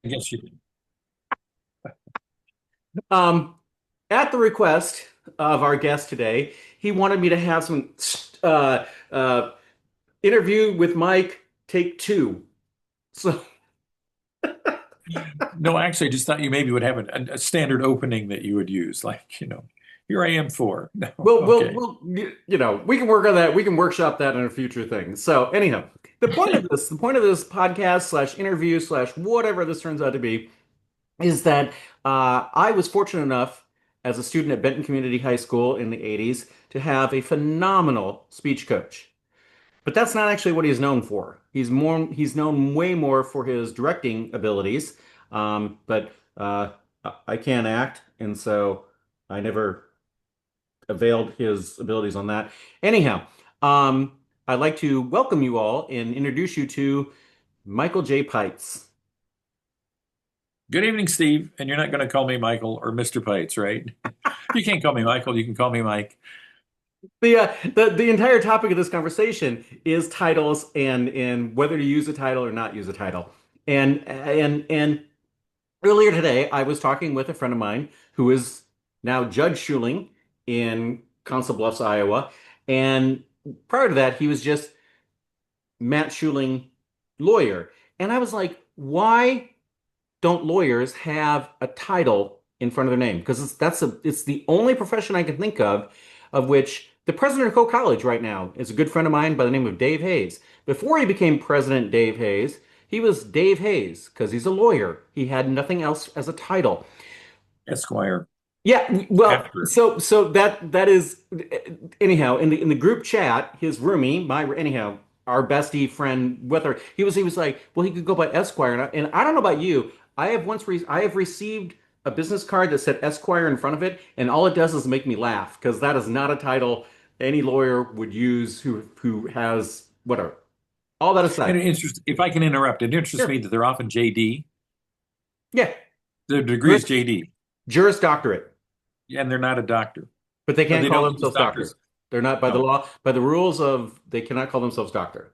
guess you did. Um, at the request of our guest today, he wanted me to have some uh, uh, interview with Mike, take two. So, No, actually, I just thought you maybe would have a standard opening that you would use, like, here I am for. No, okay. we can work on that. We can workshop that in a future thing. So, anyhow, the point of this podcast slash interview slash whatever this turns out to be, is that I was fortunate enough as a student at Benton Community High School in the 80s to have a phenomenal speech coach. But that's not actually what he's known for. He's known way more for his directing abilities. But I can't act, and so I never availed his abilities on that. Anyhow, I'd like to welcome you all and introduce you to Michael J. Peitz. Good evening, Steve. And you're not going to call me Michael or Mr. Peitz, right? You can't call me Michael. You can call me Mike. The entire topic of this conversation is titles and whether to use a title or not use a title. And earlier today, I was talking with a friend of mine who is now Judge Schuling in Council Bluffs, Iowa. And prior to that, he was just Matt Schuling, lawyer. And I was like, why don't lawyers have a title in front of their name? Because it's the only profession I can think of which the president of Coe College right now is a good friend of mine by the name of Dave Hayes. Before he became President Dave Hayes, he was Dave Hayes because he's a lawyer. He had nothing else as a title. Esquire. Yeah, well, After. so that is anyhow in the group chat, his roomie, my anyhow, our bestie friend with her, he was like, well, he could go by Esquire, and I don't know about you, I have received a business card that said Esquire in front of it, and all it does is make me laugh because that is not a title any lawyer would use who has whatever. All that And aside, if I can interrupt, it interests me sure, that they're often JD. yeah, Their degree is Juris, JD, Juris Doctorate, and they're not a doctor. but they But can't they call don't use themselves doctor. doctors. They're not by the Oh, law, by the rules of they cannot call themselves doctor.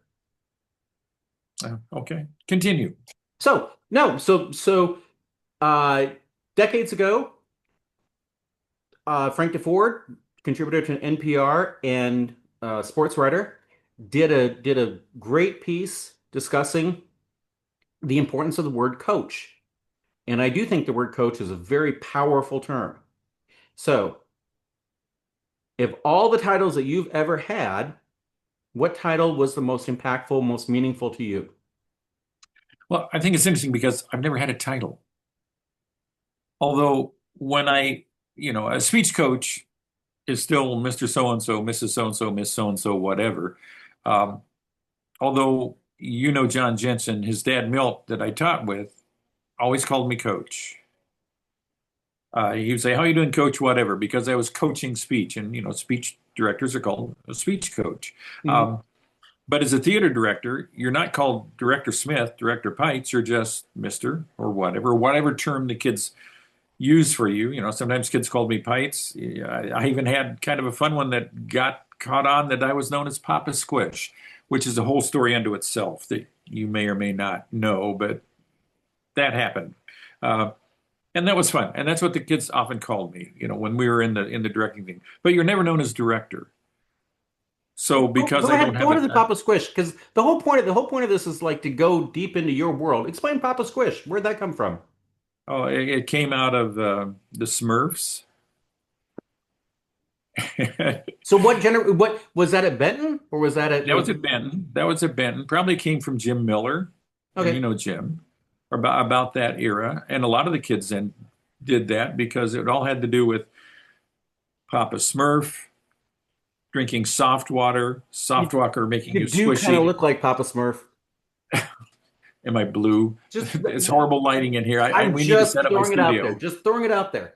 okay. Continue. So no, uh, decades ago, Frank DeFord, contributor to NPR and sports writer, did a great piece discussing the importance of the word coach. And I do think the word coach is a very powerful term. So, if all the titles that you've ever had, what title was the most impactful, most meaningful to you? Well, I think it's interesting because I've never had a title. Although when a speech coach is still Mr. So-and-so, Mrs. So-and-so, Miss So-and-so, whatever. Um, Although, John Jensen, his dad Milt that I taught with, always called me coach. He would say, "How are you doing, coach?" Whatever, because I was coaching speech, and speech directors are called a speech coach. Mhm. Um, but as a theater director, you're not called Director Smith, Director Peitz. You're just Mister or whatever term the kids use for you. Sometimes kids called me Peitz. Yeah, I even had kind of a fun one that got caught on that I was known as Papa Squish, which is a whole story unto itself that you may or may not know, but that happened. Uh, and that was fun. And that's what the kids often called me, when we were in the directing thing. But you're never known as director. So because Go I don't ahead, have go a, into the Papa Squish because the whole point of this is like to go deep into your world. Explain Papa Squish. Where'd that come from? oh, it came out of the Smurfs. So what was that at Benton or was that at That was at Benton. That was at Benton. Probably came from Jim Miller, and you okay. know Jim, or about that era. And a lot of the kids then did that because it all had to do with Papa Smurf drinking soft water making You you do kind of squishy. look like Papa Smurf. Am I blue? Just It's horrible lighting in here. I'm We need to just set up my throwing it out there. studio. Just throwing it out there.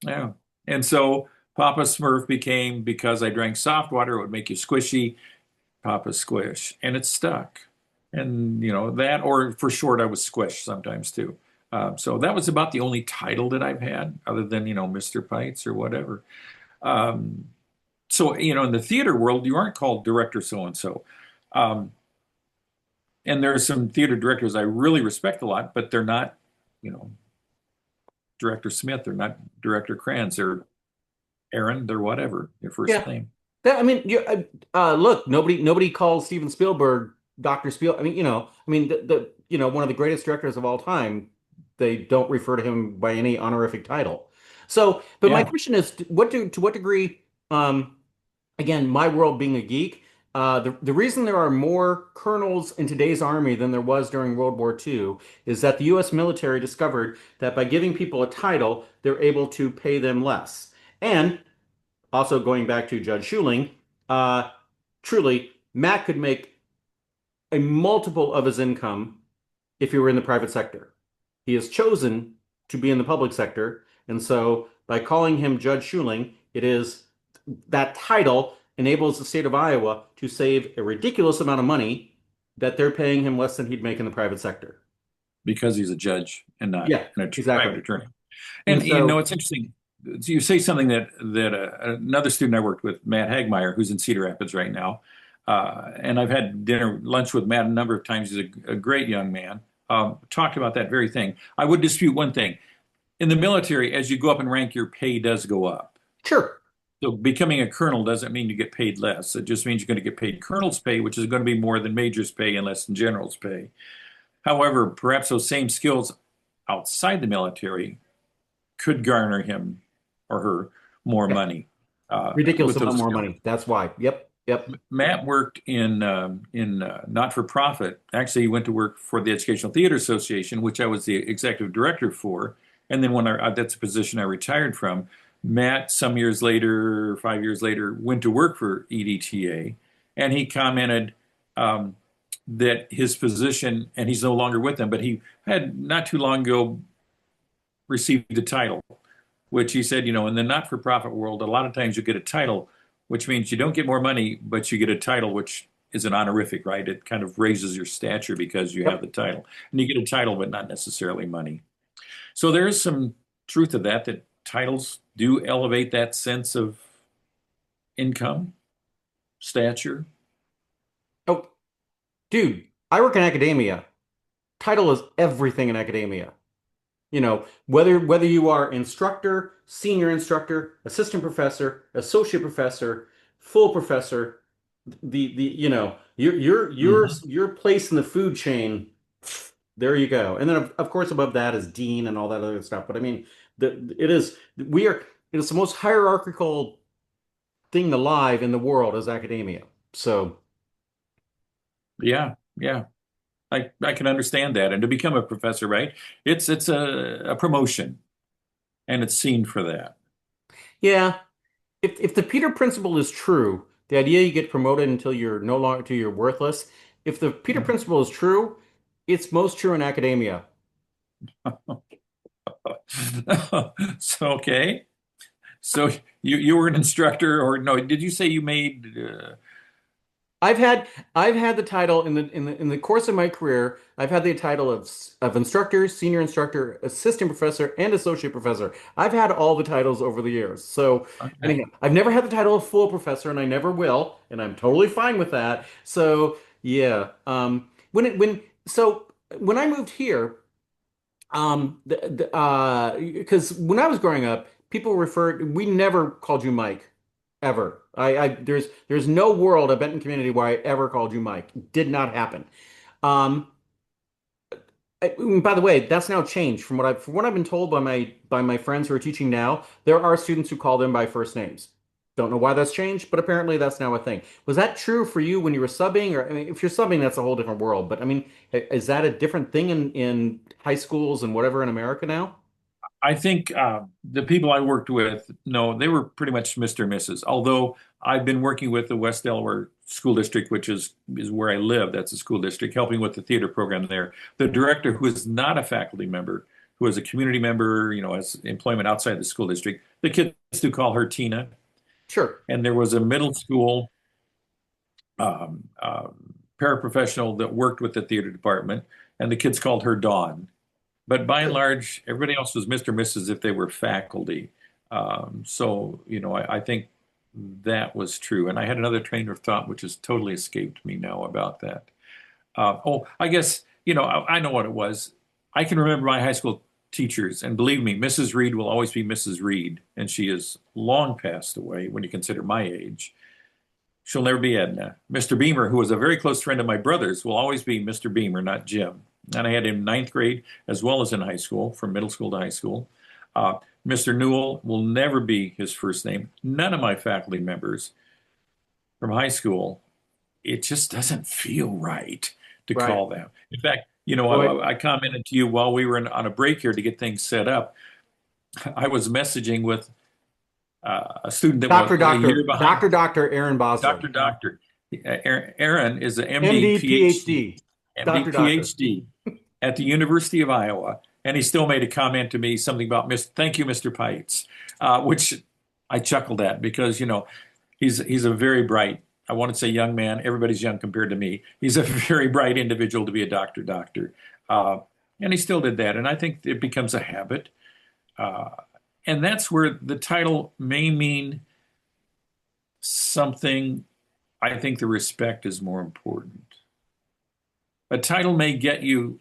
Yeah. And so Papa Smurf became, because I drank soft water, it would make you squishy, Papa Squish. And it stuck. And, that, or for short, I was Squish sometimes too. So that was about the only title that I've had, other than, Mr. Pites or whatever. Um, so, in the theater world, you aren't called director so and so. And there are some theater directors I really respect a lot, but they're not, you know, Director Smith. They're not Director Kranz. They're Aaron. They're whatever their first Yeah. name. I mean, look, nobody calls Steven Spielberg Dr. Spiel. I mean, one of the greatest directors of all time. They don't refer to him by any honorific title. So, but my Yeah, question is, to what degree? Um, Again, my world being a geek, the reason there are more colonels in today's army than there was during World War II is that the U.S. military discovered that by giving people a title, they're able to pay them less. And also going back to Judge Shuling, uh, truly, Matt could make a multiple of his income if he were in the private sector. He has chosen to be in the public sector, and so by calling him Judge Shuling, it is that title enables the state of Iowa to save a ridiculous amount of money that they're paying him less than he'd make in the private sector. because he's a judge and not Yeah, a private exactly. attorney. And And so, it's interesting. You say something that another student I worked with, Matt Hagmeyer, who's in Cedar Rapids right now, and I've had lunch with Matt a number of times. He's a great young man. Talked about that very thing. I would dispute one thing. In the military, as you go up in rank, your pay does go up. sure. So becoming a colonel doesn't mean you get paid less. It just means you're going to get paid colonel's pay, which is going to be more than major's pay and less than general's pay. However, perhaps those same skills outside the military could garner him or her more Yeah, money ridiculous with amount those more skills. money. That's why. Yep, yep, Matt worked in not-for-profit. Actually, he went to work for the Educational Theater Association, which I was the executive director for. And then when that's a position I retired from, Matt, some years later, 5 years later, went to work for EDTA, and he commented that his position, and he's no longer with them, but he had not too long ago received a title, which he said, in the not-for-profit world, a lot of times you get a title, which means you don't get more money, but you get a title, which is an honorific, right? It kind of raises your stature because you have yep. the title. And you get a title, but not necessarily money. So there is some truth to that titles do elevate that sense of income, stature. Oh, dude, I work in academia. Title is everything in academia. Whether you are instructor, senior instructor, assistant professor, associate professor, full professor, Mhm. your place in the food chain, there you go. And then of course above that is dean and all that other stuff. But I mean, it is the most hierarchical thing alive in the world is academia. So Yeah, yeah. I can understand that. And to become a professor, right? It's a promotion, and it's seen for that. yeah, if the Peter principle is true, the idea you get promoted until you're no longer until you're worthless, if the Peter principle is true, it's most true in academia. So, okay. So you were an instructor, or no? Did you say you made? I've had I've had the title in the course of my career, I've had the title of instructor, senior instructor, assistant professor, and associate professor. I've had all the titles over the years. So Okay. anyhow, I've never had the title of full professor, and I never will, and I'm totally fine with that. So yeah, when I moved here, because when I was growing up, we never called you Mike, ever. There's no world of Benton community where I ever called you Mike. Did not happen. Um, by the way, that's now changed from what I've been told by my friends who are teaching now. There are students who call them by first names. Don't know why that's changed, but apparently that's now a thing. Was that true for you when you were subbing? Or I mean, if you're subbing, that's a whole different world. But I mean, is that a different thing in high schools and whatever in America now? I think the people I worked with, no, they were pretty much Mr. and Mrs. Although I've been working with the West Delaware School District, which is where I live. That's a school district, helping with the theater program there. The director, who is not a faculty member, who is a community member, has employment outside the school district. The kids do call her Tina. Sure. And there was a middle school paraprofessional that worked with the theater department, and the kids called her Dawn. But by and Sure. large, everybody else was Mr. Mrs. if they were faculty. So, I think that was true. And I had another train of thought which has totally escaped me now about that. I guess, I know what it was. I can remember my high school teachers, and believe me, Mrs. Reed will always be Mrs. Reed, and she is long passed away when you consider my age. She'll never be Edna. Mr. Beamer, who was a very close friend of my brother's, will always be Mr. Beamer, not Jim. And I had him in ninth grade as well as in high school, from middle school to high school. Uh, Mr. Newell will never be his first name. None of my faculty members from high school, it just doesn't feel right to Right. call them. In fact, Boy, I commented to you while we were on a break here to get things set up. I was messaging with a student that was Doctor, a year Doctor, behind. Doctor, Doctor Aaron Bosler, Doctor. Aaron is an MD, MD, PhD, PhD, MD, Doctor, Doctor. PhD at the University of Iowa, and he still made a comment to me, something about thank you, Mr. Peitz, which I chuckled at because he's a very bright. I want to say young man. Everybody's young compared to me. He's a very bright individual to be a doctor, uh, and he still did that. And I think it becomes a habit, uh, and that's where the title may mean something. I think the respect is more important. A title may get you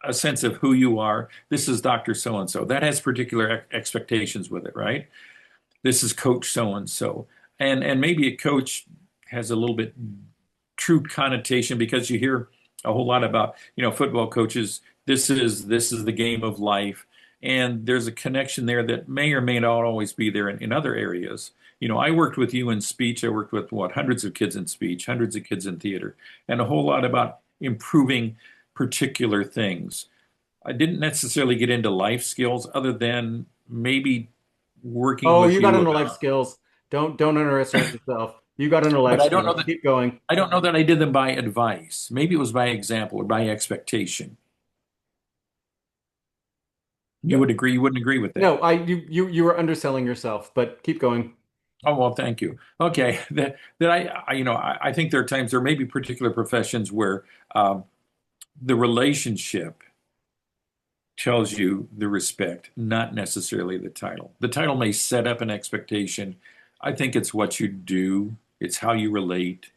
a sense of who you are. This is Dr. So and so. That has particular expectations with it, right? This is Coach so and so. And maybe a coach has a little bit true connotation because you hear a whole lot about, football coaches. This is the game of life. And there's a connection there that may or may not always be there in other areas. I worked with you in speech. I worked with hundreds of kids in speech, hundreds of kids in theater, and a whole lot about improving particular things. I didn't necessarily get into life skills other than maybe working Oh, with you got you into life about, skills. Don't underestimate yourself. You got into but life skills. Keep going. I don't know that I did them by advice. Maybe it was by example or by expectation. No, You wouldn't agree with no, that. you were underselling yourself, but keep going. Oh, well, thank you. Okay. That I think there are times there may be particular professions where the relationship tells you the respect, not necessarily the title. The title may set up an expectation. I think it's what you do, it's how you relate,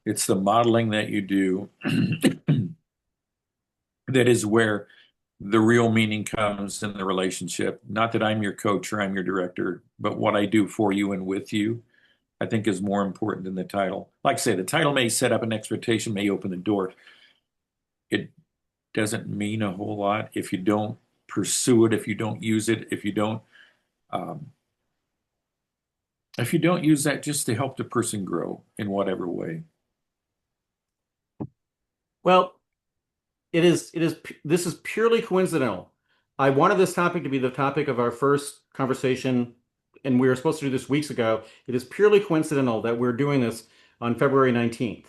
it's the modeling that you do that is where the real meaning comes in the relationship. Not that I'm your coach or I'm your director, but what I do for you and with you, I think is more important than the title. Like I say, the title may set up an expectation, may open the door. It doesn't mean a whole lot if you don't pursue it, um, if you don't use that just to help the person grow in whatever way. Well, this is purely coincidental. I wanted this topic to be the topic of our first conversation, and we were supposed to do this weeks ago. It is purely coincidental that we're doing this on February 19th.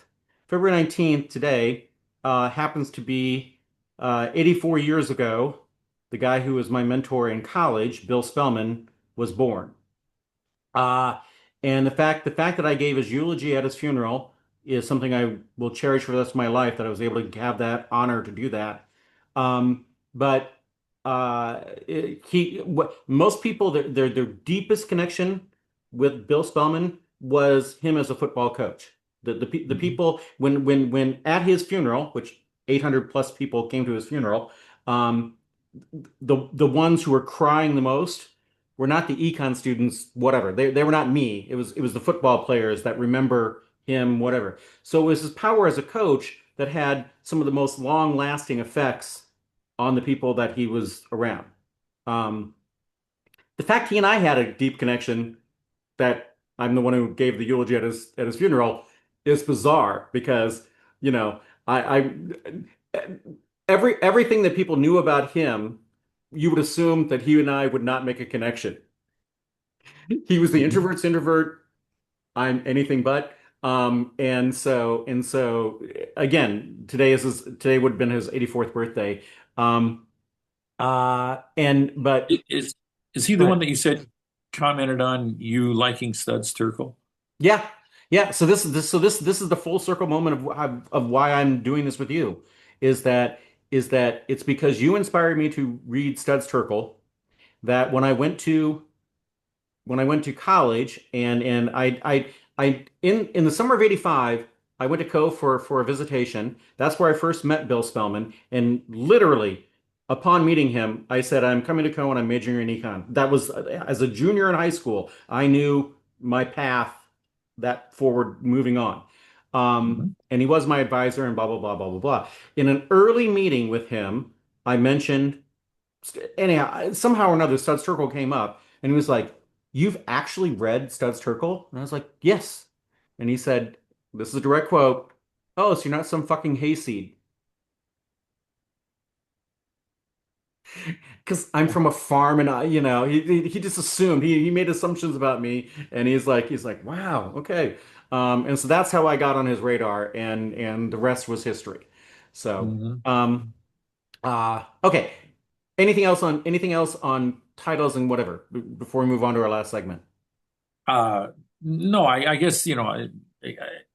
February 19th today happens to be 84 years ago. The guy who was my mentor in college, Bill Spellman, was born. Uh, and the fact that I gave his eulogy at his funeral is something I will cherish for the rest of my life, that I was able to have that honor to do that. But most people, their deepest connection with Bill Spellman was him as a football coach. The Mhm. people when at his funeral, which 800 plus people came to his funeral, um, the ones who were crying the most were not the econ students, whatever. They were not me. It was the football players that remember him, whatever. So it was his power as a coach that had some of the most long-lasting effects on the people that he was around. Um, the fact he and I had a deep connection, that I'm the one who gave the eulogy at his funeral, is bizarre because, I everything that people knew about him, you would assume that he and I would not make a connection. He was the Mhm. introvert's introvert. I'm anything but. And so again, today would have been his 84th birthday. Um, and but Is is he the one but that you said commented on you liking Studs Terkel? yeah, yeah. So this is the full circle moment of why I'm doing this with you, is that it's because you inspired me to read Studs Terkel. That when I went to college, and I in the summer of '85, I went to Co for a visitation. That's where I first met Bill Spellman. And literally, upon meeting him, I said, I'm coming to Co and I'm majoring in econ. That was as a junior in high school. I knew my path that forward moving on. Mhm. And he was my advisor and blah, blah, blah, blah, blah, blah. In an early meeting with him, I mentioned, anyhow, somehow or another, Studs Terkel came up and he was like, "You've actually read Studs Terkel?" And I was like, "Yes." And he said, this is a direct quote, "Oh, so you're not some fucking hayseed." Because I'm from a farm and he just assumed he made assumptions about me and he's like, wow, okay. And so that's how I got on his radar and the rest was history. So, Mhm. um, okay. Anything else on titles and whatever before we move on to our last segment? Uh, no, I guess,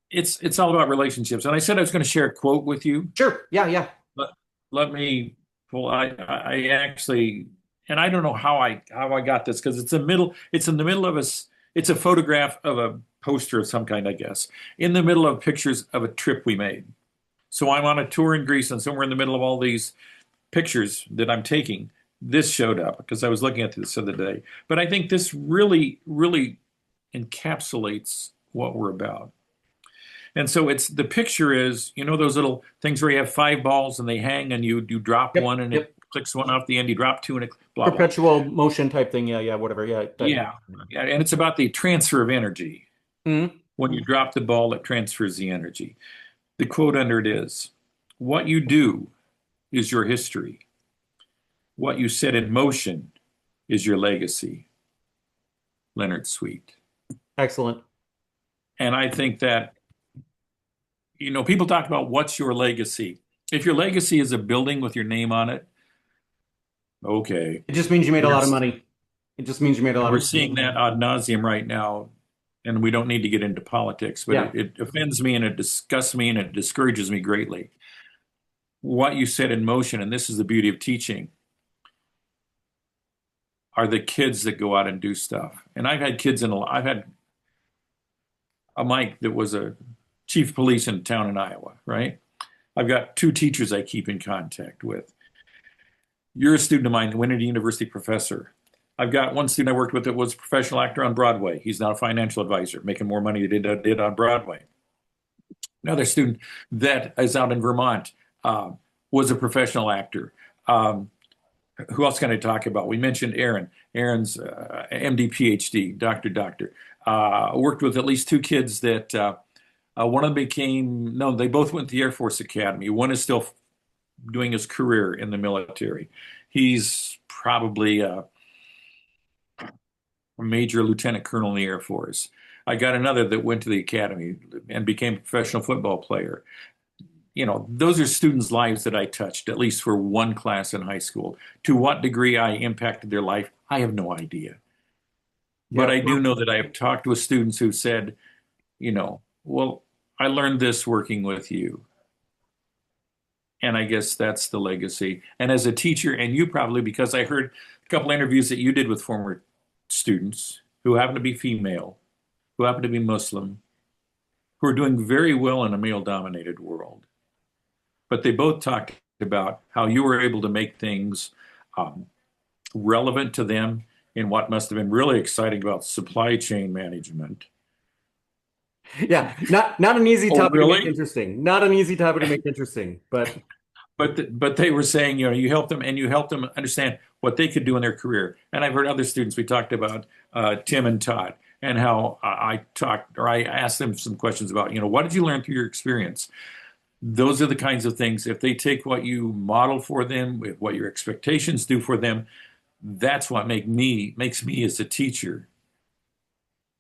it's all about relationships. And I said I was going to share a quote with you. Sure. Yeah, yeah. Let, let me, well, I actually, and I don't know how I got this because it's in the middle of it's a photograph of a poster of some kind, I guess, in the middle of pictures of a trip we made. So I'm on a tour in Greece and somewhere in the middle of all these pictures that I'm taking, this showed up because I was looking at this the other day. But I think this really, really encapsulates what we're about. And so it's the picture is, those little things where you have five balls and they hang and you drop Yep, one and it yep. clicks one off the end, you drop two and it blah blah. Perpetual motion type thing. Yeah, yeah, whatever. Yeah. Yeah. Yeah. And it's about the transfer of energy. Mhm. When you drop the ball, it transfers the energy. The quote under it is, what you do is your history. What you set in motion is your legacy. Leonard Sweet. Excellent. And I think that, people talk about what's your legacy. If your legacy is a building with your name on it, okay. It just means you made a We're, lot of money. It just means you made a and lot we're of seeing that ad nauseum right now, and we don't need to get into politics, but yeah. it offends me and it disgusts me and it discourages me greatly. What you set in motion, and this is the beauty of teaching, are the kids that go out and do stuff. And I've had a Mike that was a chief of police in a town in Iowa, right? I've got two teachers I keep in contact with. You're a student of mine, the Winter University professor. I've got one student I worked with that was a professional actor on Broadway. He's now a financial advisor, making more money than he did on Broadway. Another student that is out in Vermont was a professional actor. Who else can I talk about? We mentioned Aaron. Aaron's MD, PhD, doctor. Worked with at least two kids that one of them no, they both went to the Air Force Academy. One is still doing his career in the military. He's probably a major lieutenant colonel in the Air Force. I got another that went to the academy and became a professional football player. Those are students' lives that I touched, at least for one class in high school. To what degree I impacted their life, I have no idea. But Yeah. I do know that I have talked with students who said, well, I learned this working with you. And I guess that's the legacy. And as a teacher, and you probably, because I heard a couple interviews that you did with former students who happen to be female, who happen to be Muslim, who are doing very well in a male-dominated world. But they both talked about how you were able to make things um, relevant to them in what must have been really exciting about supply chain management. Yeah. Not an easy Oh, topic to make really? interesting. Not an easy topic to make interesting, but But they were saying, you helped them and you helped them understand what they could do in their career. And I've heard other students, we talked about Tim and Todd and how I asked them some questions about, what did you learn through your experience? Those are the kinds of things, if they take what you model for them, what your expectations do for them, that's what makes me as a teacher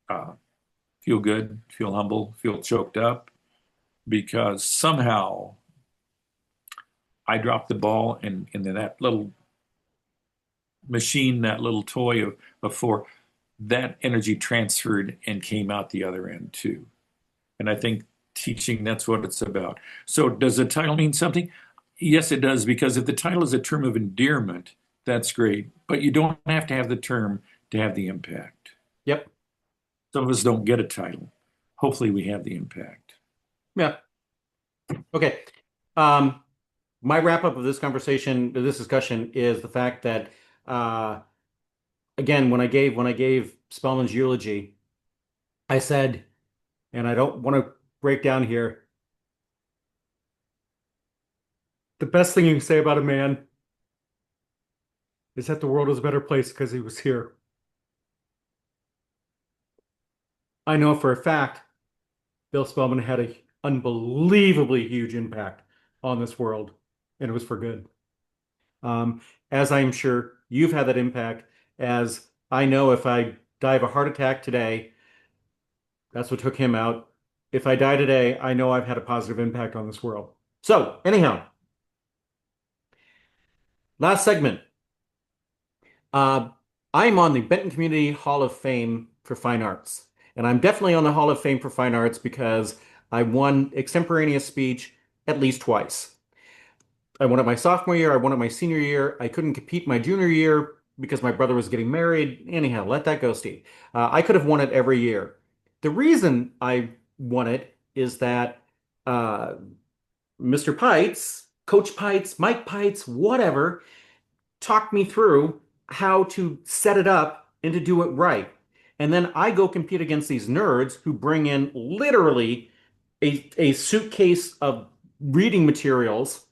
uh, feel good, feel humble, feel choked up, because somehow I dropped the ball and then that little machine, that little toy of four, that energy transferred and came out the other end too. And I think teaching, that's what it's about. So does the title mean something? Yes, it does, because if the title is a term of endearment, that's great. But you don't have to have the term to have the impact. yep. Some of us don't get a title. Hopefully we have the impact. Yeah. Okay. Um, my wrap up of this conversation, this discussion, is the fact that uh, again, when I gave Spellman's eulogy, I said, and I don't want to break down here, the best thing you can say about a man is that the world is a better place because he was here. I know for a fact Bill Spellman had an unbelievably huge impact on this world, and it was for good. As I'm sure you've had that impact, as I know if I die of a heart attack today, that's what took him out. If I die today, I know I've had a positive impact on this world. So, anyhow, last segment. Uh, I'm on the Benton Community Hall of Fame for Fine Arts. And I'm definitely on the Hall of Fame for Fine Arts because I won extemporaneous speech at least twice. I won it my sophomore year, I won it my senior year. I couldn't compete my junior year because my brother was getting married. Anyhow, let that go, Steve. I could have won it every year. The reason I won it is that uh, Mr. Peitz, Coach Peitz, Mike Peitz, whatever, talked me through how to set it up and to do it right. And then I go compete against these nerds who bring in literally a suitcase of reading materials.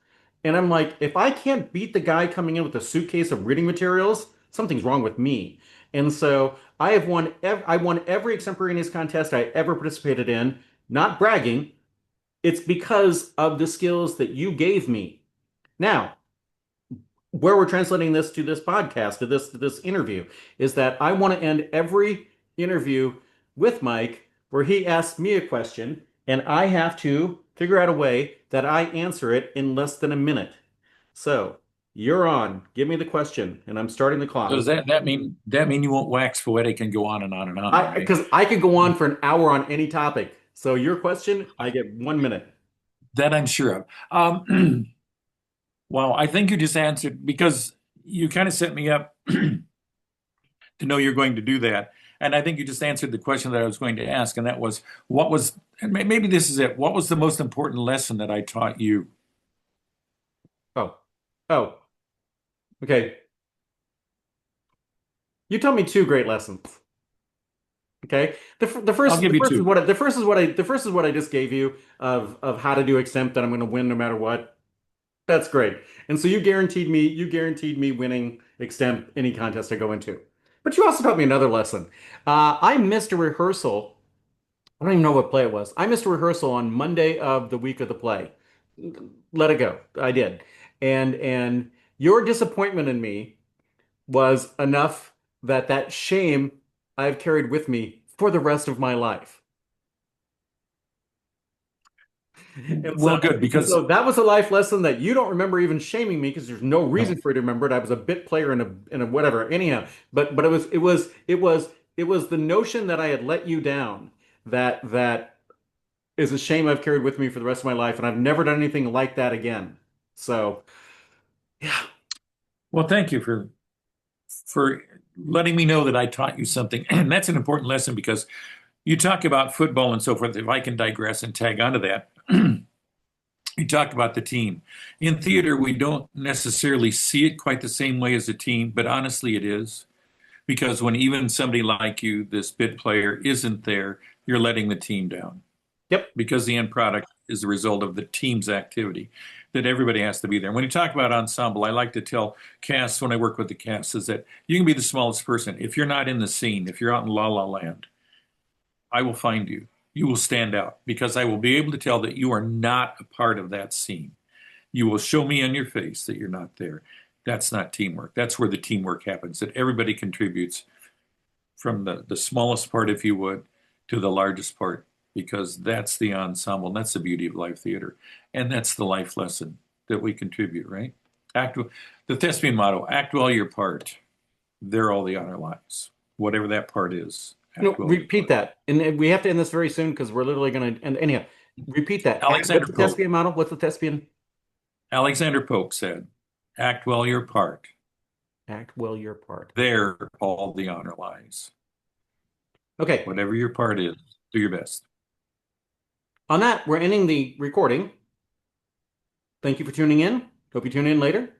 And I'm like, if I can't beat the guy coming in with a suitcase of reading materials, something's wrong with me. And so I won every extemporaneous contest I ever participated in, not bragging. It's because of the skills that you gave me. Now, where we're translating this to this podcast, to this interview, is that I want to end every interview with Mike where he asks me a question and I have to figure out a way that I answer it in less than a minute. So you're on. Give me the question, and I'm starting the So clock. does that mean you won't wax poetic and go on and on, I right? because I could go on for an hour on any topic. So your question, I get 1 minute. That I'm sure of. Well, I think you just answered because you kind of set me up to know you're going to do that. And I think you just answered the question that I was going to ask, and that was, what was, and maybe this is it, what was the most important lesson that I taught you? Oh, oh, okay. You taught me two great lessons. Okay. I'll give The you first is two. what the first is what I just gave you of how to do exempt that I'm going to win no matter what. That's great. And so you guaranteed me winning extemp any contest I go into. But you also taught me another lesson. I missed a rehearsal. I don't even know what play it was. I missed a rehearsal on Monday of the week of the play. Let it go. I did. And your disappointment in me was enough that shame I've carried with me for the rest of my life. And so, Well, good, and because so that was a life lesson that you don't remember even shaming me because there's no reason no. for you to remember it. I was a bit player in a whatever. Anyhow, but it was the notion that I had let you down that is a shame I've carried with me for the rest of my life, and I've never done anything like that again. So yeah. Well, thank you for letting me know that I taught you something. And that's an important lesson because you talk about football and so forth. If I can digress and tag onto that, you talked about the team. In theater, we don't necessarily see it quite the same way as a team, but honestly, it is. Because when even somebody like you, this bit player, isn't there, you're letting the team down. Yep. Because the end product is the result of the team's activity, that everybody has to be there. When you talk about ensemble, I like to tell casts when I work with the cast is that you can be the smallest person. If you're not in the scene, if you're out in La La Land, I will find you. You will stand out because I will be able to tell that you are not a part of that scene. You will show me on your face that you're not there. That's not teamwork. That's where the teamwork happens, that everybody contributes from the smallest part, if you would, to the largest part, because that's the ensemble. And that's the beauty of live theater. And that's the life lesson that we contribute, right? Act, the thespian motto, act well your part. They're all the honor lives. Whatever that part is, No, act well your repeat part. that. And we have to end this very soon because we're literally going to, and anyhow, repeat that. What's Alexander the Pope. thespian model? What's the thespian? Alexander Pope said, act well your part. Act well your part. There all the honor lies. Okay. Whatever your part is, do your best. On that, we're ending the recording. Thank you for tuning in. Hope you tune in later.